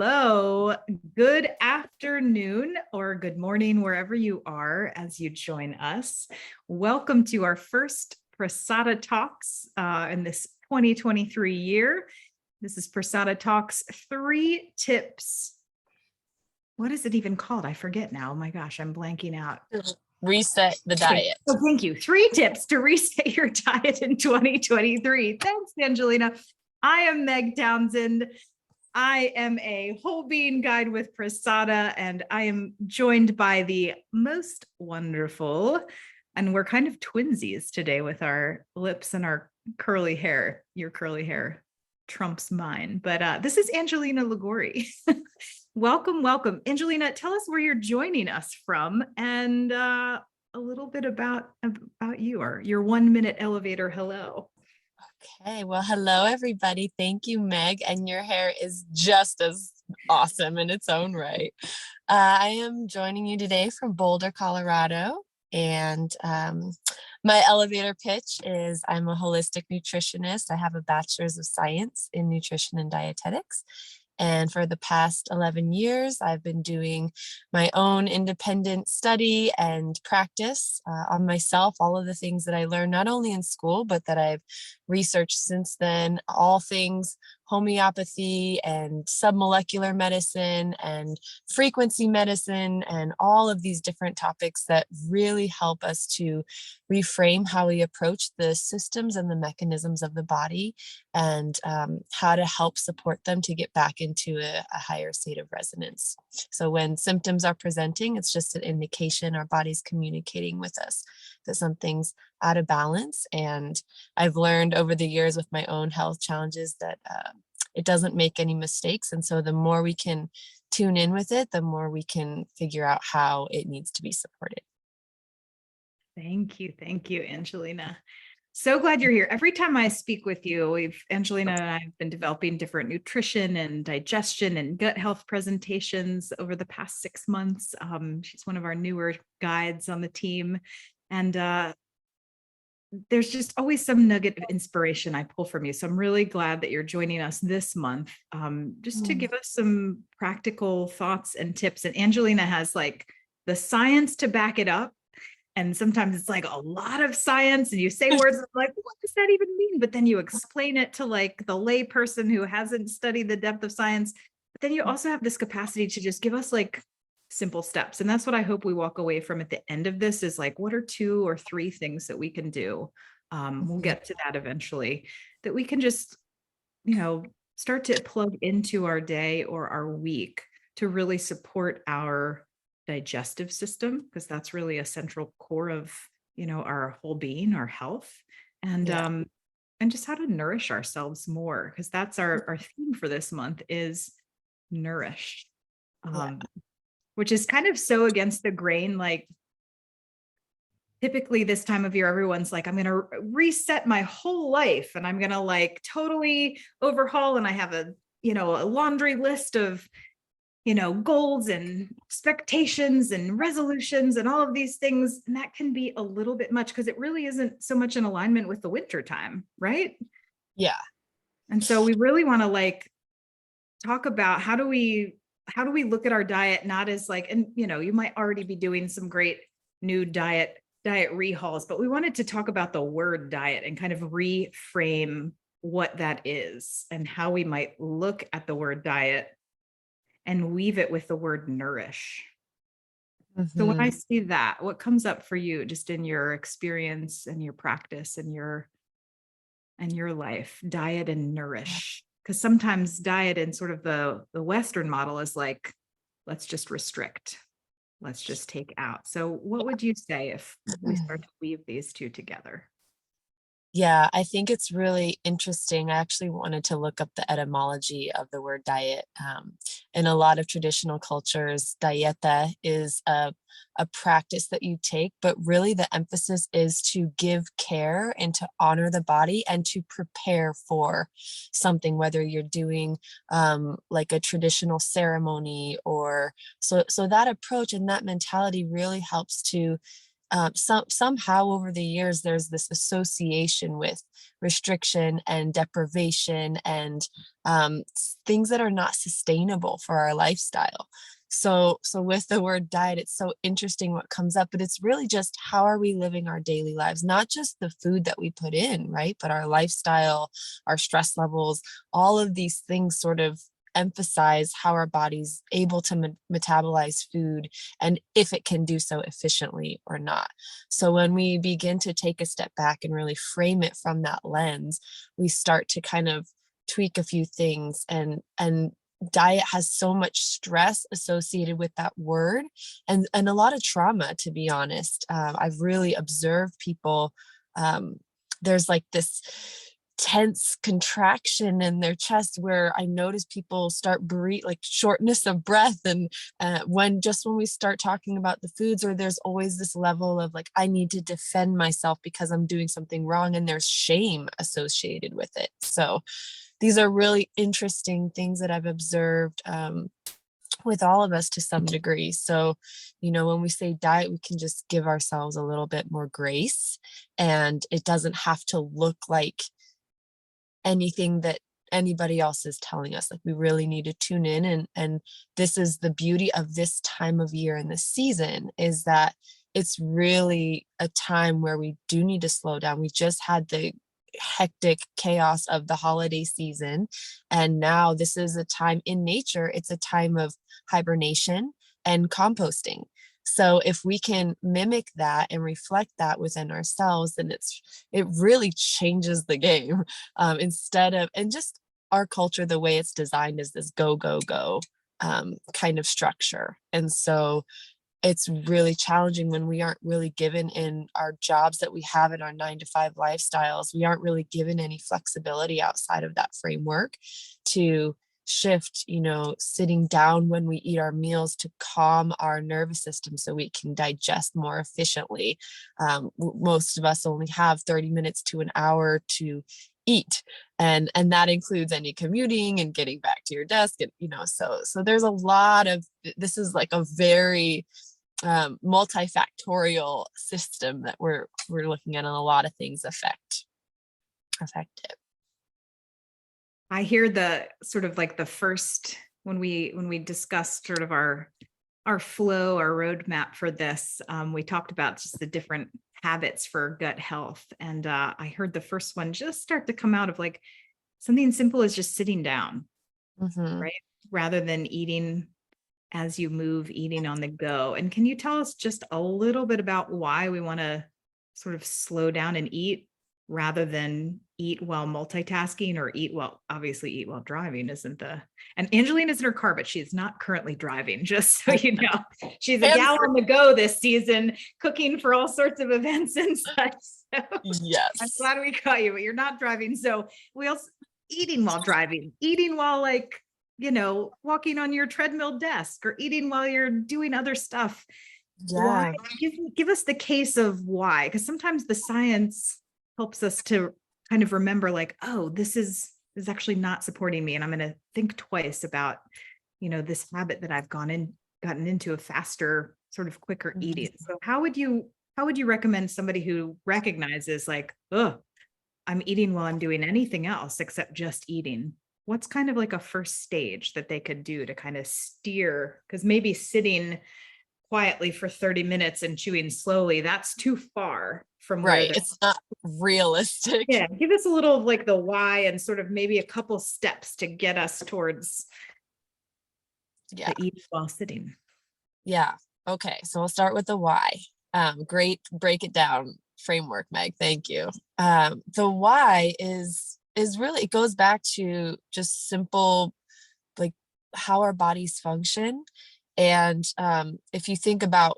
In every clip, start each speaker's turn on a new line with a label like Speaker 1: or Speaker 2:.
Speaker 1: hello. Good afternoon or good morning, wherever you are as you join us. Welcome to our first Prasada Talks in this 2023 year. This is Prasada Talks 3 tips. What is it even called? I forget now. Oh my gosh, I'm blanking out.
Speaker 2: Reset the diet.
Speaker 1: Oh, thank you. 3 tips to reset your diet in 2023. Thanks, Angelina. I am Meg Townsend. I am a whole being guide with Prasada, and I am joined by the most wonderful, and we're kind of twinsies today with our lips and our curly hair. Your curly hair trumps mine, but this is Angelina Ligori. Welcome, welcome. Angelina, tell us where you're joining us from and a little bit about you, or your 1-minute elevator hello.
Speaker 2: Okay, well, hello, everybody. Thank you, Meg. And your hair is just as awesome in its own right. I am joining you today from Boulder, Colorado. And my elevator pitch is I'm a holistic nutritionist. I have a bachelor's of science in nutrition and dietetics. And for the past 11 years, I've been doing my own independent study and practice on myself, all of the things that I learned, not only in school, but that I've researched since then, all things homeopathy and submolecular medicine and frequency medicine and all of these different topics that really help us to reframe how we approach the systems and the mechanisms of the body and how to help support them to get back into a higher state of resonance. So when symptoms are presenting, it's just an indication our body's communicating with us that something's out of balance. And I've learned over the years with my own health challenges that it doesn't make any mistakes. And so the more we can tune in with it, the more we can figure out how it needs to be supported.
Speaker 1: Thank you, Angelina. So glad you're here. Every time I speak with you, Angelina and I have been developing different nutrition and digestion and gut health presentations over the past 6 months. She's one of our newer guides on the team. And there's just always some nugget of inspiration I pull from you. So I'm really glad that you're joining us this month, just to give us some practical thoughts and tips. And Angelina has like the science to back it up. And sometimes it's like a lot of science and you say words like, what does that even mean? But then you explain it to like the lay person who hasn't studied the depth of science. But then you also have this capacity to just give us like simple steps. And that's what I hope we walk away from at the end of this is like, what are 2 or 3 things that we can do? We'll get to that eventually, that we can just, start to plug into our day or our week to really support our digestive system, because that's really a central core of, our whole being, our health, and just how to nourish ourselves more, because that's our theme for this month is nourish. Which is kind of so against the grain. Like typically this time of year, everyone's like, I'm going to reset my whole life and I'm going to like totally overhaul. And I have a laundry list of, goals and expectations and resolutions and all of these things. And that can be a little bit much because it really isn't so much in alignment with the winter time, right?
Speaker 2: Yeah.
Speaker 1: And so we really want to like talk about how do we look at our diet, not as like, and you might already be doing some great new diet rehauls, but we wanted to talk about the word diet and kind of reframe what that is and how we might look at the word diet and weave it with the word nourish. So when I see that, what comes up for you just in your experience and your practice and your life, diet and nourish? Because sometimes diet in sort of the Western model is like, let's just restrict, let's just take out. So what would you say if we start to weave these 2 together?
Speaker 2: Yeah, I think it's really interesting. I actually wanted to look up the etymology of the word diet. In a lot of traditional cultures, dieta is a practice that you take, but really the emphasis is to give care and to honor the body and to prepare for something, whether you're doing like a traditional ceremony or so that approach and that mentality really helps to somehow over the years, there's this association with restriction and deprivation and things that are not sustainable for our lifestyle. So with the word diet, it's so interesting what comes up, but it's really just how are we living our daily lives, not just the food that we put in, right? But our lifestyle, our stress levels, all of these things sort of emphasize how our body's able to metabolize food and if it can do so efficiently or not. So when we begin to take a step back and really frame it from that lens, we start to kind of tweak a few things, and diet has so much stress associated with that word, and a lot of trauma, to be honest. I've really observed people, there's like this tense contraction in their chest where I notice people start breathe like shortness of breath, and when we start talking about the foods, or there's always this level of like, I need to defend myself because I'm doing something wrong, and there's shame associated with it. So these are really interesting things that I've observed with all of us to some degree. So, when we say diet, we can just give ourselves a little bit more grace, and it doesn't have to look like anything that anybody else is telling us. Like, we really need to tune in, and this is the beauty of this time of year and this season, is that it's really a time where we do need to slow down. We just had the hectic chaos of the holiday season, and now this is a time in nature, it's a time of hibernation and composting. So if we can mimic that and reflect that within ourselves, then it really changes the game. Instead of, and just our culture, the way it's designed is this go go go kind of structure. And so it's really challenging when we aren't really given, in our jobs that we have in our 9-to-5 lifestyles, we aren't really given any flexibility outside of that framework to shift, sitting down when we eat our meals to calm our nervous system so we can digest more efficiently. Most of us only have 30 minutes to an hour to eat, and that includes any commuting and getting back to your desk, and so there's a lot of, this is like a very multifactorial system that we're looking at, and a lot of things affect it.
Speaker 1: I hear the sort of like the first, when we discussed sort of our flow, our roadmap for this, we talked about just the different habits for gut health. And I heard the first one just start to come out of like something simple as just sitting down, right? Rather than eating as you move, eating on the go. And can you tell us just a little bit about why we want to sort of slow down and eat rather than eat while multitasking, or obviously eat while driving and Angelina's in her car, but she's not currently driving, just so you know. She's a gal on the go this season, cooking for all sorts of events and such. So
Speaker 2: yes,
Speaker 1: I'm glad we caught you, but you're not driving. So we also eating while driving, eating while walking on your treadmill desk, or eating while you're doing other stuff.
Speaker 2: yeah.
Speaker 1: Why? Give us the case of why, because sometimes the science helps us to kind of remember, like, oh, this is actually not supporting me, and I'm going to think twice about this habit that I've gotten into, a faster, sort of quicker eating. So how would you recommend somebody who recognizes, like, oh, I'm eating while I'm doing anything else except just eating? What's kind of like a first stage that they could do to kind of steer? Because maybe sitting quietly for 30 minutes and chewing slowly, that's too far from where
Speaker 2: it's not realistic.
Speaker 1: Yeah, give us a little of like the why, and sort of maybe a couple steps to get us towards the eat while sitting.
Speaker 2: Yeah. Okay. So I'll start with the why. Great break it down framework, Meg. Thank you. The why is really, it goes back to just simple, like, how our bodies function. And if you think about,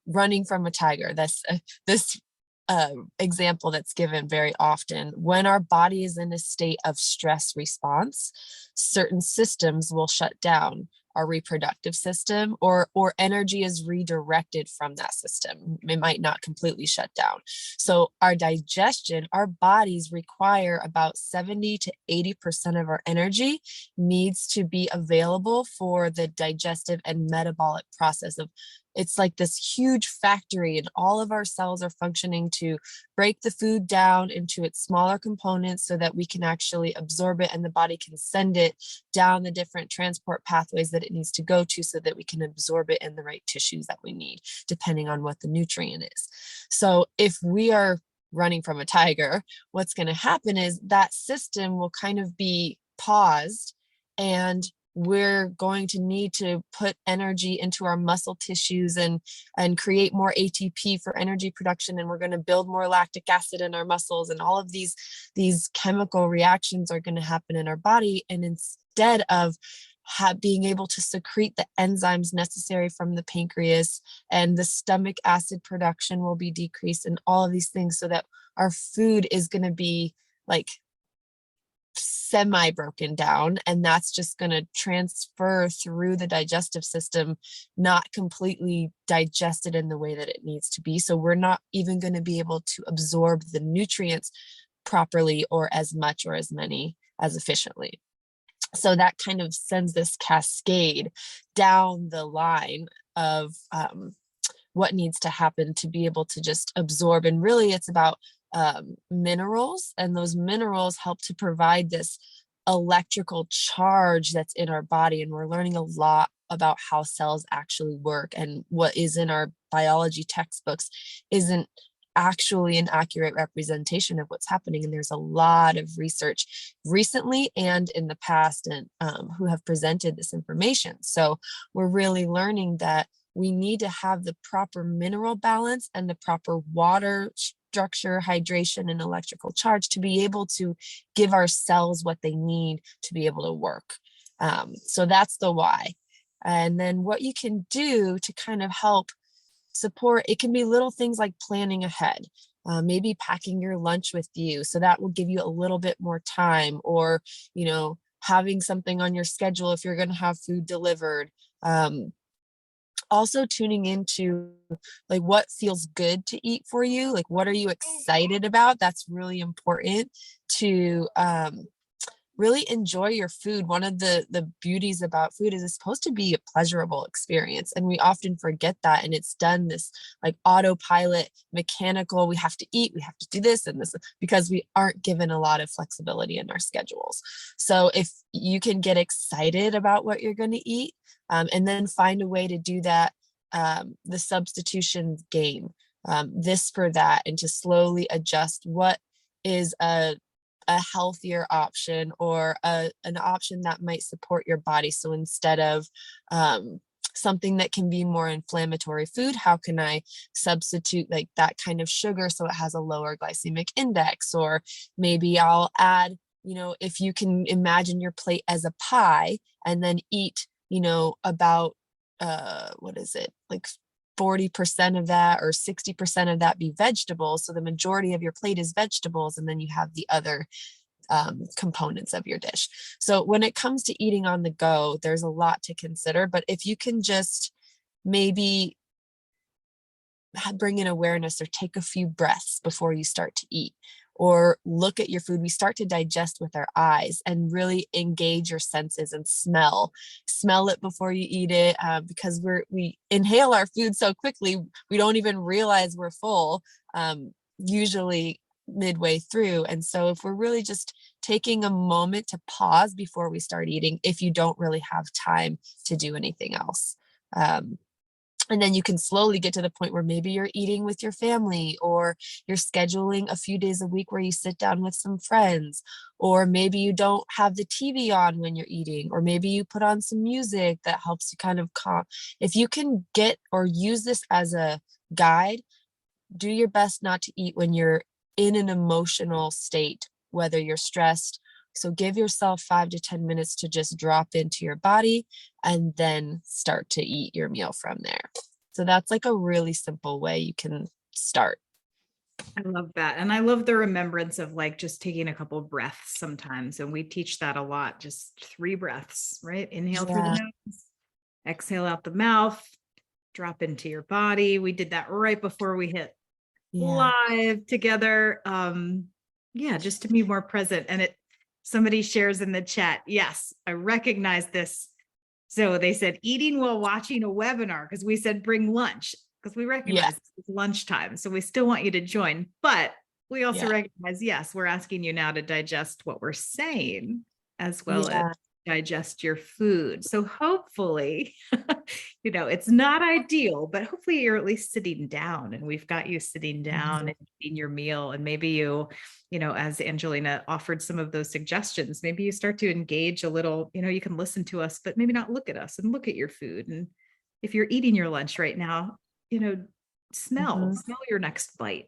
Speaker 2: running from a tiger, that's this example that's given very often. When our body is in a state of stress response, certain systems will shut down. Our reproductive system, or energy is redirected from that system. It might not completely shut down. So our digestion, our bodies require about 70 to 80% of our energy needs to be available for the digestive and metabolic process of it's like this huge factory, and all of our cells are functioning to break the food down into its smaller components so that we can actually absorb it, and the body can send it down the different transport pathways that it needs to go to so that we can absorb it in the right tissues that we need, depending on what the nutrient is. So if we are running from a tiger, what's going to happen is that system will kind of be paused, and we're going to need to put energy into our muscle tissues and create more ATP for energy production, and we're going to build more lactic acid in our muscles, and all of these chemical reactions are going to happen in our body. And instead of being able to secrete the enzymes necessary from the pancreas, and the stomach acid production will be decreased, and all of these things, so that our food is going to be like semi broken down, and that's just going to transfer through the digestive system, not completely digested in the way that it needs to be. So we're not even going to be able to absorb the nutrients properly, or as much or as many as efficiently. So that kind of sends this cascade down the line of what needs to happen to be able to just absorb. And really it's about minerals, and those minerals help to provide this electrical charge that's in our body. And we're learning a lot about how cells actually work, and what is in our biology textbooks isn't actually an accurate representation of what's happening. And there's a lot of research recently and in the past, and who have presented this information. So we're really learning that we need to have the proper mineral balance and the proper water structure, hydration, and electrical charge to be able to give our cells what they need to be able to work. So that's the why. And then what you can do to kind of help support, it can be little things like planning ahead, maybe packing your lunch with you, so that will give you a little bit more time, or having something on your schedule if you're going to have food delivered. Also tuning into like what feels good to eat for you, like what are you excited about. That's really important to really enjoy your food. One of the beauties about food is it's supposed to be a pleasurable experience, and we often forget that, and it's done this like autopilot, mechanical, we have to eat, we have to do this and this, because we aren't given a lot of flexibility in our schedules. So if you can get excited about what you're going to eat, and then find a way to do that, the substitution game, this for that, and to slowly adjust what is a healthier option, or an option that might support your body. So instead of something that can be more inflammatory food, how can I substitute like that kind of sugar so it has a lower glycemic index? Or maybe I'll add, if you can imagine your plate as a pie, and then eat, about what is it, like 40% of that or 60% of that be vegetables. So the majority of your plate is vegetables, and then you have the other components of your dish. So when it comes to eating on the go, there's a lot to consider, but if you can just maybe bring in awareness, or take a few breaths before you start to eat, or look at your food. We start to digest with our eyes, and really engage your senses and smell it before you eat it, because we inhale our food so quickly we don't even realize we're full, usually midway through. And so if we're really just taking a moment to pause before we start eating, if you don't really have time to do anything else, and then you can slowly get to the point where maybe you're eating with your family, or you're scheduling a few days a week where you sit down with some friends, or maybe you don't have the TV on when you're eating, or maybe you put on some music that helps you kind of calm. If you can get or use this as a guide, do your best not to eat when you're in an emotional state, whether you're stressed. So give yourself 5 to 10 minutes to just drop into your body, and then start to eat your meal from there. So that's like a really simple way you can start.
Speaker 1: I love that. And I love the remembrance of like just taking a couple breaths sometimes. And we teach that a lot, just 3 breaths, right? Inhale through the nose, exhale out the mouth, drop into your body. We did that right before we hit live together. Just to be more present. And somebody shares in the chat, yes, I recognize this So they said eating while watching a webinar, because we said bring lunch, because we recognize it's lunchtime. So we still want you to join, but we also recognize, yes, we're asking you now to digest what we're saying as well as digest your food. So hopefully, it's not ideal, but hopefully you're at least sitting down, and we've got you sitting down and eating your meal. And maybe as Angelina offered some of those suggestions, maybe you start to engage a little, you can listen to us, but maybe not look at us, and look at your food. And if you're eating your lunch right now, smell your next bite.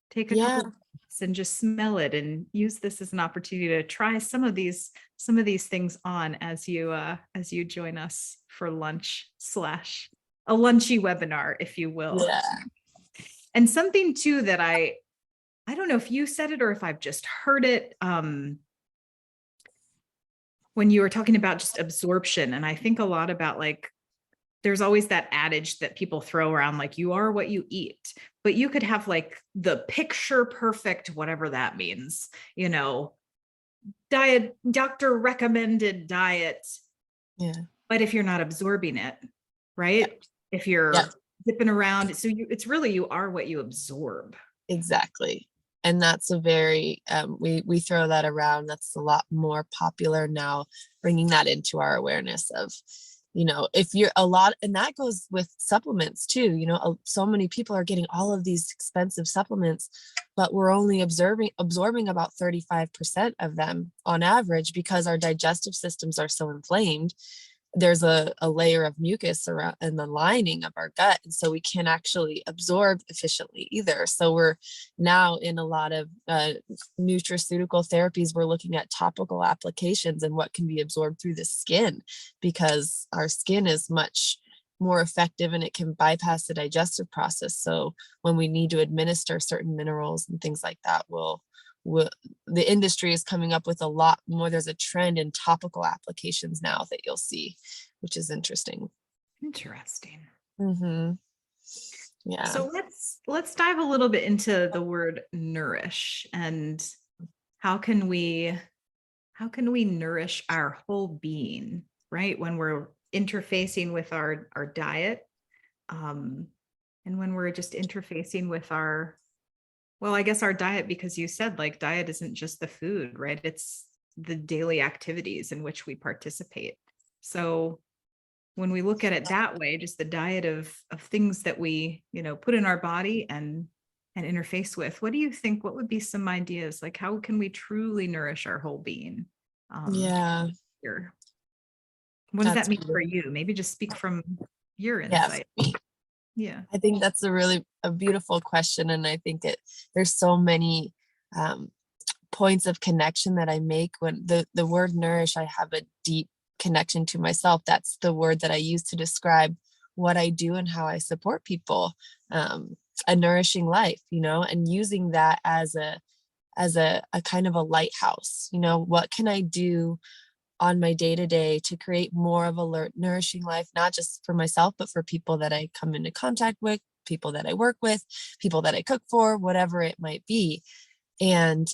Speaker 1: Take a couple minutes and just smell it, and use this as an opportunity to try some of these things on as you join us for lunch / a lunchy webinar, if you will. And something too that I don't know if you said it or if I've just heard it, when you were talking about just absorption. And I think a lot about, like, there's always that adage that people throw around, like, you are what you eat, but you could have like the picture perfect, whatever that means, diet, doctor recommended diet. But if you're not absorbing it, right? If you're zipping around, so it's really, you are what you absorb.
Speaker 2: Exactly. And that's a very, we throw that around. That's a lot more popular now, bringing that into our awareness of, if you're and that goes with supplements too. So many people are getting all of these expensive supplements, but we're only absorbing about 35% of them on average, because our digestive systems are so inflamed. There's a layer of mucus around in the lining of our gut, and so we can't actually absorb efficiently either. So we're now in a lot of nutraceutical therapies, we're looking at topical applications and what can be absorbed through the skin, because our skin is much more effective and it can bypass the digestive process. So when we need to administer certain minerals and things like that, the industry is coming up with a lot more. There's a trend in topical applications now that you'll see, which is interesting. Yeah.
Speaker 1: So let's dive a little bit into the word nourish, and how can we nourish our whole being, right? When we're interfacing with our diet, and when we're just interfacing with our diet, because you said, like, diet isn't just the food, right? It's the daily activities in which we participate. So when we look at it that way, just the diet of things that we, put in our body and interface with, what do you think, what would be some ideas? Like, how can we truly nourish our whole being? Here. What does that mean for you? Maybe just speak from your insight.
Speaker 2: I think that's a beautiful question. And I think there's so many points of connection that I make when the word nourish. I have a deep connection to myself. That's the word that I use to describe what I do and how I support people, a nourishing life, and using that as a kind of a lighthouse. What can I do on my day-to-day to create more of a nourishing life, not just for myself, but for people that I come into contact with, people that I work with, people that I cook for, whatever it might be. And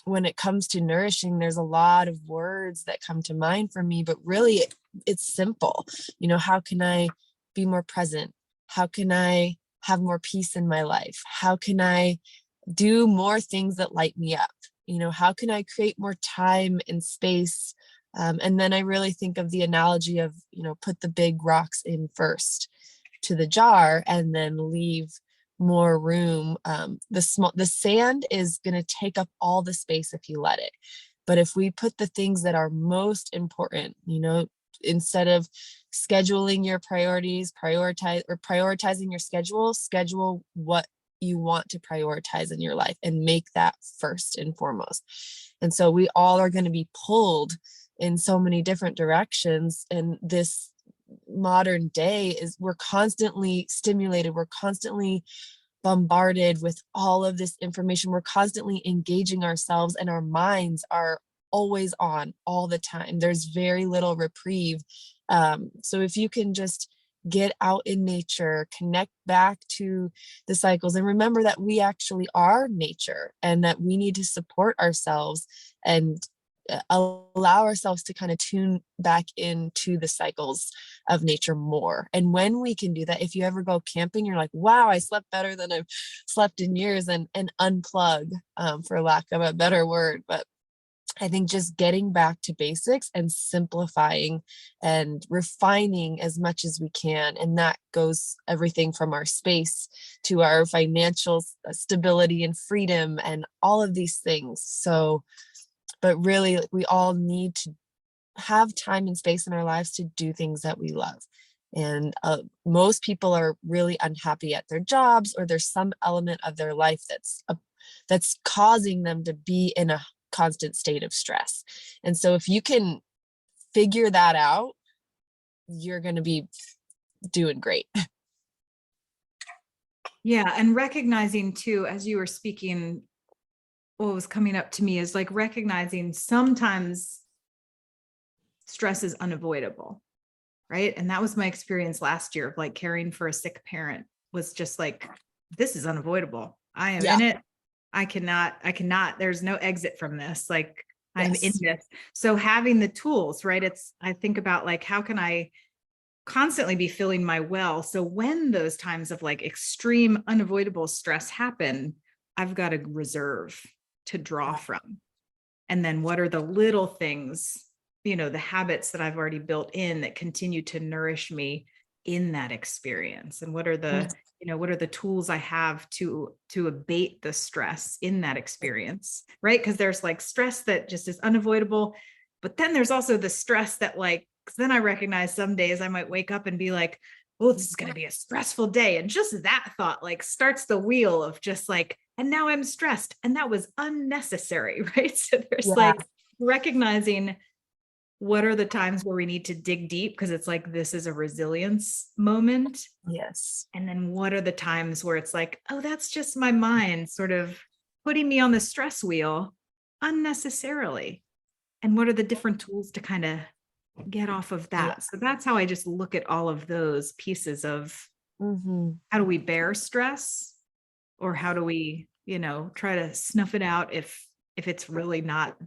Speaker 2: when it comes to nourishing, there's a lot of words that come to mind for me, but really it's simple. How can I be more present? How can I have more peace in my life? How can I do more things that light me up? How can I create more time and space? And then I really think of the analogy of, put the big rocks in first to the jar and then leave more room. The sand is going to take up all the space if you let it. But if we put the things that are most important, instead of scheduling your priorities, prioritizing your schedule what you want to prioritize in your life and make that first and foremost. And so we all are going to be pulled in so many different directions. And this modern day we're constantly stimulated. We're constantly bombarded with all of this information. We're constantly engaging ourselves, and our minds are always on all the time. There's very little reprieve. So if you can just get out in nature, connect back to the cycles, and remember that we actually are nature and that we need to support ourselves and allow ourselves to kind of tune back into the cycles of nature more. And when we can do that, if you ever go camping, you're like, wow, I slept better than I've slept in years, and unplug, for lack of a better word. But I think just getting back to basics and simplifying and refining as much as we can. And that goes everything from our space to our financial stability and freedom and all of these things. So, but really, we all need to have time and space in our lives to do things that we love. And most people are really unhappy at their jobs, or there's some element of their life that's causing them to be in a constant state of stress. And so if you can figure that out, you're going to be doing great.
Speaker 1: Yeah. And recognizing too, as you were speaking, what was coming up to me is like recognizing sometimes stress is unavoidable, right? And that was my experience last year of like caring for a sick parent, was just like, this is unavoidable. I am in it. I cannot, there's no exit from this. Like I'm in this. So having the tools, right? I think about like, how can I constantly be filling my well? So when those times of like extreme unavoidable stress happen, I've got a reserve to draw from. And then what are the little things, the habits that I've already built in that continue to nourish me in that experience? And what are the tools I have to abate the stress in that experience, right? Because there's like stress that just is unavoidable, but then there's also the stress that like, 'cause then I recognize some days I might wake up and be like, oh, this is going to be a stressful day. And just that thought like starts the wheel of just like, and now I'm stressed, and that was unnecessary, right? So there's like recognizing what are the times where we need to dig deep, because it's like, this is a resilience moment.
Speaker 2: Yes.
Speaker 1: And then what are the times where it's like, oh, that's just my mind sort of putting me on the stress wheel unnecessarily. And what are the different tools to kind of get off of that? So that's how I just look at all of those pieces of how do we bear stress, or how do we, try to snuff it out if it's really not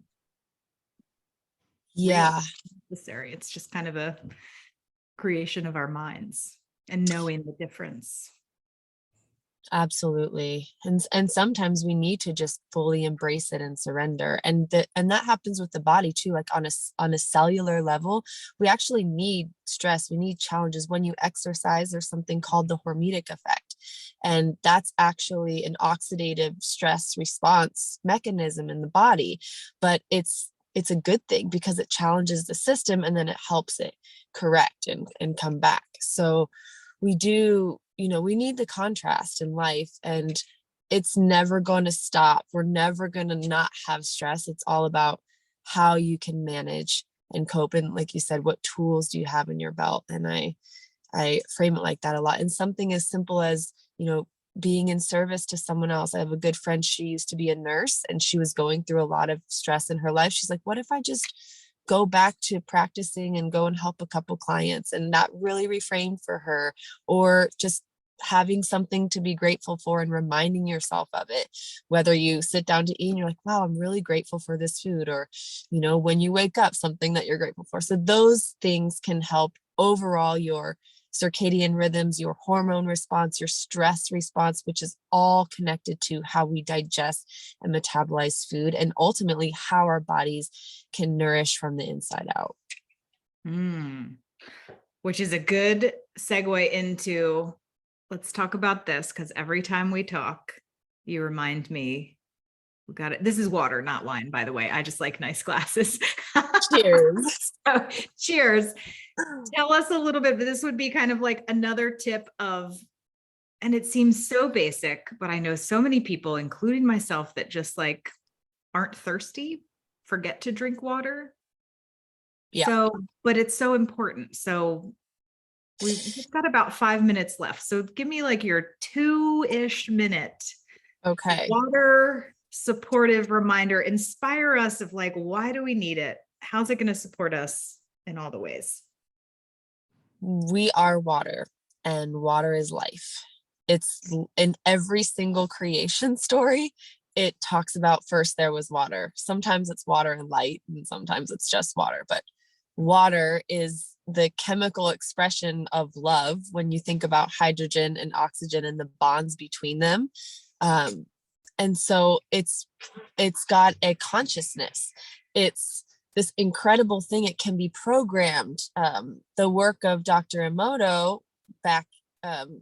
Speaker 1: necessary. It's just kind of a creation of our minds and knowing the difference.
Speaker 2: Absolutely. And sometimes we need to just fully embrace it and surrender. And that happens with the body too. Like on a cellular level, we actually need stress. We need challenges. When you exercise, there's something called the hormetic effect. And that's actually an oxidative stress response mechanism in the body. But it's a good thing because it challenges the system, and then it helps it correct and come back. So we do, we need the contrast in life, and it's never going to stop. We're never going to not have stress. It's all about how you can manage and cope. And like you said, what tools do you have in your belt? And I frame it like that a lot. And something as simple as, being in service to someone else. I have a good friend. She used to be a nurse, and she was going through a lot of stress in her life. She's like, what if I just go back to practicing and go and help a couple clients? And that really reframed for her. Or just having something to be grateful for and reminding yourself of it, whether you sit down to eat and you're like, wow, I'm really grateful for this food, or when you wake up, something that you're grateful for. So those things can help overall your circadian rhythms, your hormone response, your stress response, which is all connected to how we digest and metabolize food, and ultimately how our bodies can nourish from the inside out.
Speaker 1: Which is a good segue into, let's talk about this, because every time we talk, you remind me, we got it. This is water, not wine, by the way. I just like nice glasses.
Speaker 2: Cheers.
Speaker 1: So, cheers. Tell us a little bit, but this would be kind of like another tip of, and it seems so basic, but I know so many people, including myself, that just like aren't thirsty, forget to drink water.
Speaker 2: Yeah.
Speaker 1: So, but it's so important. So we've got about 5 minutes left. So give me like your 2-ish minute water supportive reminder. Inspire us of like, why do we need it? How's it going to support us in all the ways?
Speaker 2: We are water, and water is life. It's in every single creation story. it talks about first there was water. Sometimes it's water and light, and sometimes it's just water, but water is the chemical expression of love when you think about hydrogen and oxygen and the bonds between them. And so it's got a consciousness. It's this incredible thing. It can be programmed. The work of Dr. Emoto back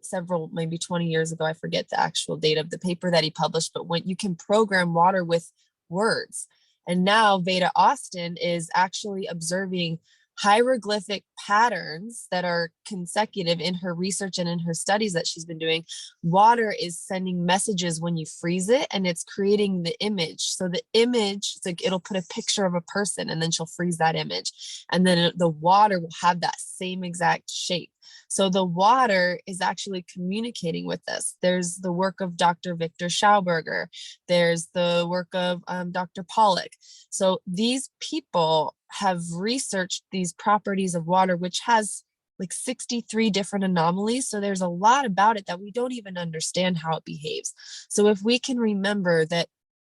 Speaker 2: several, maybe 20 years ago, I forget the actual date of the paper that he published, but when you can program water with words. And now Veda Austin is actually observing hieroglyphic patterns that are consecutive in her research and in her studies that she's been doing. Water is sending messages when you freeze it, and it's creating the image. So the image, it's like it'll put a picture of a person, and then she'll freeze that image, and then the water will have that same exact shape. So the water is actually communicating with us. There's the work of Dr. Victor Schauberger. There's the work of Dr. Pollack. So these people have researched these properties of water, which has like 63 different anomalies. So there's a lot about it that we don't even understand how it behaves. So if we can remember that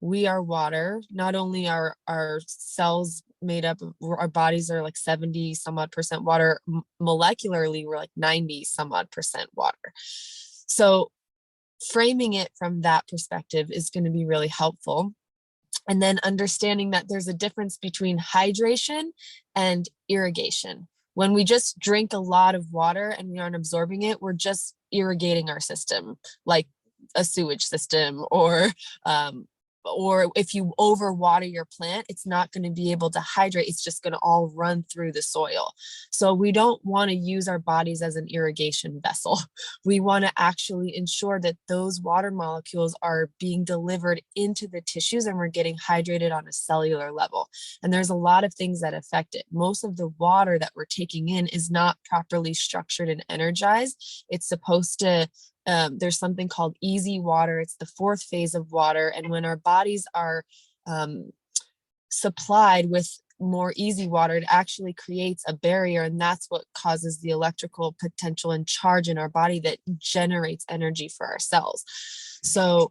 Speaker 2: we are water, not only are our cells made up of, our bodies are like 70 some odd percent water, molecularly we're like 90 some odd percent water. So framing it from that perspective is going to be really helpful. And then understanding that there's a difference between hydration and irrigation. When we just drink a lot of water and we aren't absorbing it, we're just irrigating our system, like a sewage system, or if you overwater your plant, it's not going to be able to hydrate. It's just going to all run through the soil. So we don't want to use our bodies as an irrigation vessel. We want to actually ensure that those water molecules are being delivered into the tissues and we're getting hydrated on a cellular level. And there's a lot of things that affect it. Most of the water that we're taking in is not properly structured and energized. It's supposed to there's something called easy water. It's the fourth phase of water. And when our bodies are supplied with more easy water, it actually creates a barrier. And that's what causes the electrical potential and charge in our body that generates energy for our cells. So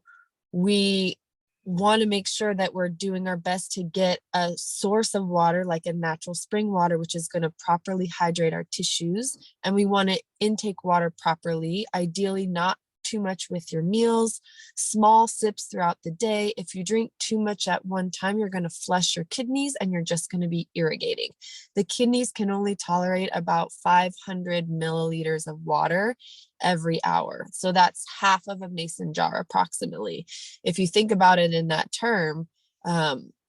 Speaker 2: we want to make sure that we're doing our best to get a source of water, like a natural spring water, which is going to properly hydrate our tissues. And we want to intake water properly, ideally not too much with your meals, small sips throughout the day. If you drink too much at one time, you're going to flush your kidneys and you're just going to be irrigating. The kidneys can only tolerate about 500 milliliters of water every hour. So that's half of a mason jar approximately. If you think about it in that term,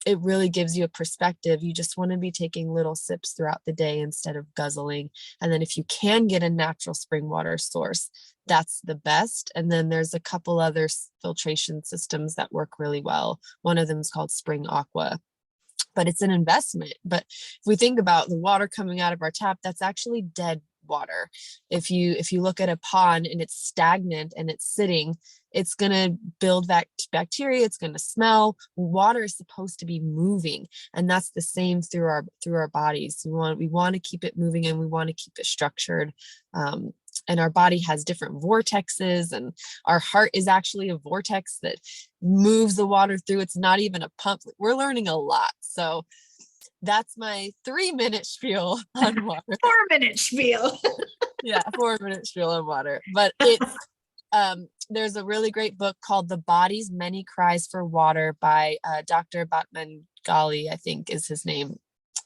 Speaker 2: it really gives you a perspective. You just want to be taking little sips throughout the day instead of guzzling. And then if you can get a natural spring water source, that's the best. And then there's a couple other filtration systems that work really well. One of them is called Spring Aqua, but it's an investment. But if we think about the water coming out of our tap, that's actually dead water. If you look at a pond and it's stagnant and it's sitting, it's going to build bacteria. It's going to smell. Water is supposed to be moving, and that's the same through our bodies. We want to keep it moving, and we want to keep it structured. And our body has different vortexes, and our heart is actually a vortex that moves the water through. It's not even a pump. We're learning a lot. So that's my 3-minute spiel on water.
Speaker 1: 4-minute spiel.
Speaker 2: Yeah, 4-minute spiel on water. But it's there's a really great book called The Body's Many Cries for Water by Dr. Batman Ghali, I think is his name.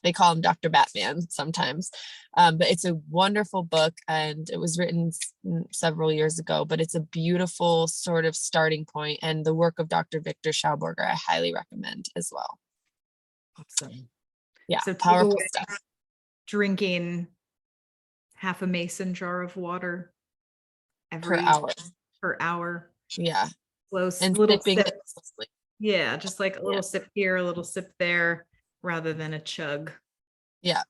Speaker 2: They call him Dr. Batman sometimes. But it's a wonderful book, and it was written several years ago, but it's a beautiful sort of starting point. And the work of Dr. Victor Schauberger, I highly recommend as well.
Speaker 1: Awesome.
Speaker 2: Yeah,
Speaker 1: So
Speaker 2: powerful stuff.
Speaker 1: Drinking half a mason jar of water
Speaker 2: Per hour.
Speaker 1: Per hour.
Speaker 2: Yeah.
Speaker 1: Close,
Speaker 2: and
Speaker 1: little
Speaker 2: sipping
Speaker 1: sip.
Speaker 2: it.
Speaker 1: Yeah, just like a little sip here, a little sip there, rather than a chug.
Speaker 2: Yeah.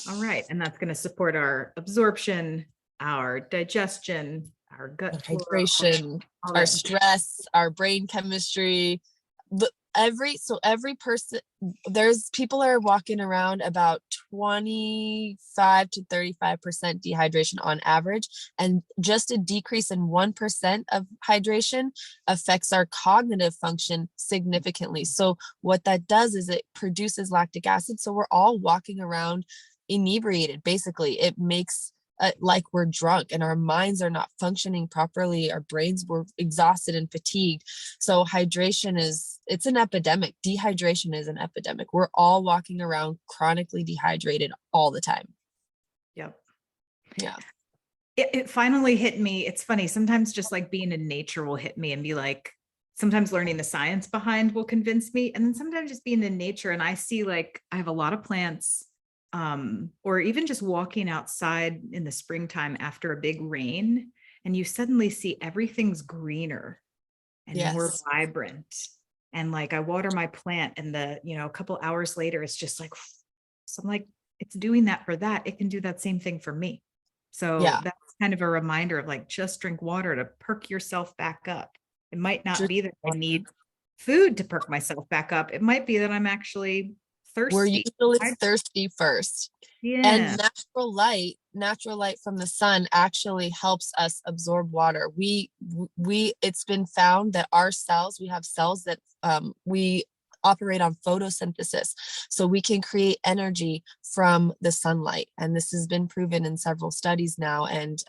Speaker 1: All right. And that's going to support our absorption, our digestion, our gut flora,
Speaker 2: hydration, our stress, our brain chemistry. every person, there's people are walking around about 25 to 35% dehydration on average, and just a decrease in 1% of hydration affects our cognitive function significantly. So what that does is it produces lactic acid, so we're all walking around inebriated. Basically, it makes like we're drunk and our minds are not functioning properly. Our brains were exhausted and fatigued. So it's an epidemic. Dehydration is an epidemic. We're all walking around chronically dehydrated all the time.
Speaker 1: Yep.
Speaker 2: Yeah.
Speaker 1: It finally hit me. It's funny. Sometimes just like being in nature will hit me and be like, sometimes learning the science behind will convince me. And then sometimes just being in nature and I see like, I have a lot of plants, or even just walking outside in the springtime after a big rain, and you suddenly see everything's greener and more
Speaker 2: Yes.
Speaker 1: vibrant. And like I water my plant and a couple hours later, it's just like, so I'm like, it's doing that for that. It can do that same thing for me. So
Speaker 2: Yeah.
Speaker 1: that's kind of a reminder of like, just drink water to perk yourself back up. It might not
Speaker 2: Drink
Speaker 1: be that I
Speaker 2: water.
Speaker 1: need food to perk myself back up. It might be that I'm actually
Speaker 2: We're
Speaker 1: thirsty.
Speaker 2: usually thirsty first. And
Speaker 1: Yeah.
Speaker 2: natural light from the sun actually helps us absorb water. It's been found that our cells, we have cells that we operate on photosynthesis. So we can create energy from the sunlight. And this has been proven in several studies now and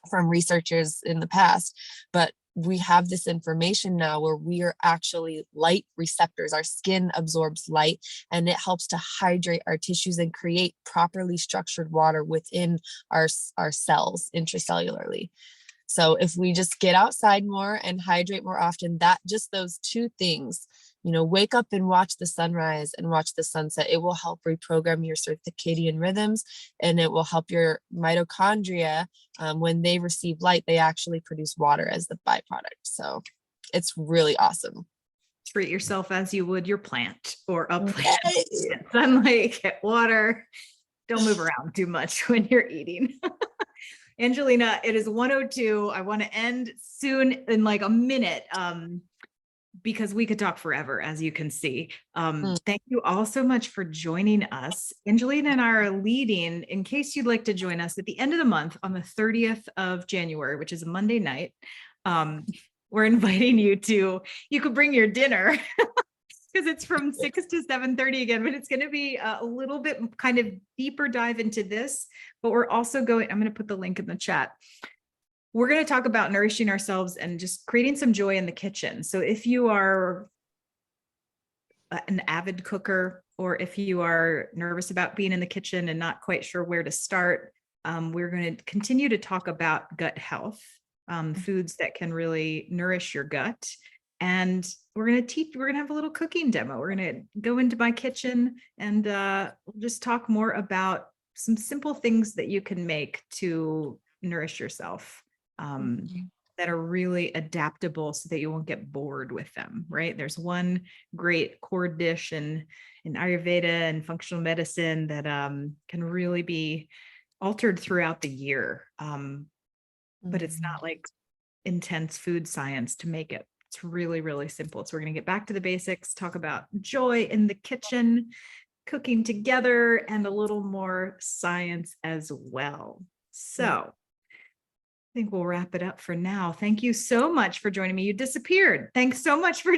Speaker 2: from researchers in the past. But we have this information now where we are actually light receptors. Our skin absorbs light and it helps to hydrate our tissues and create properly structured water within our cells intracellularly. So if we just get outside more and hydrate more often, that just those two things, wake up and watch the sunrise and watch the sunset, it will help reprogram your circadian rhythms and it will help your mitochondria. When they receive light, they actually produce water as the byproduct. So it's really awesome.
Speaker 1: Treat yourself as you would your plant or a plant. Get sunlight, get water. Don't move around too much when you're eating. Angelina, it is 1:02. I want to end soon in like a minute, because we could talk forever, as you can see. Thank you all so much for joining us. Angelina and I are leading, in case you'd like to join us at the end of the month on the 30th of January, which is a Monday night. We're inviting you could bring your dinner because it's from 6 to 7:30 again, but it's going to be a little bit kind of deeper dive into this, but we're also I'm going to put the link in the chat. We're going to talk about nourishing ourselves and just creating some joy in the kitchen. So if you are an avid cooker, or if you are nervous about being in the kitchen and not quite sure where to start, we're going to continue to talk about gut health, foods that can really nourish your gut. And we're going to have a little cooking demo. We're going to go into my kitchen and we'll just talk more about some simple things that you can make to nourish yourself, that are really adaptable so that you won't get bored with them, right? There's one great core dish in Ayurveda and functional medicine that can really be altered throughout the year. But it's not like intense food science to make it. It's really, really simple. So we're going to get back to the basics, talk about joy in the kitchen, cooking together, and a little more science as well. So I think we'll wrap it up for now. Thank you so much for joining me. You disappeared. Thanks so much for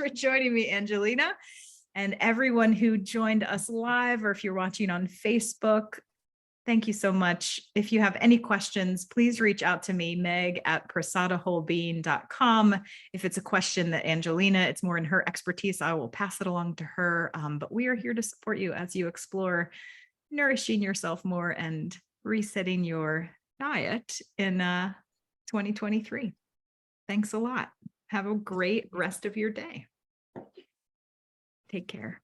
Speaker 1: joining me, Angelina, and everyone who joined us live, or if you're watching on Facebook. Thank you so much. If you have any questions, please reach out to me, meg@prasadawholebeing.com. If it's a question that Angelina, it's more in her expertise, I will pass it along to her. But we are here to support you as you explore nourishing yourself more and resetting your diet in 2023. Thanks a lot. Have a great rest of your day. Take care.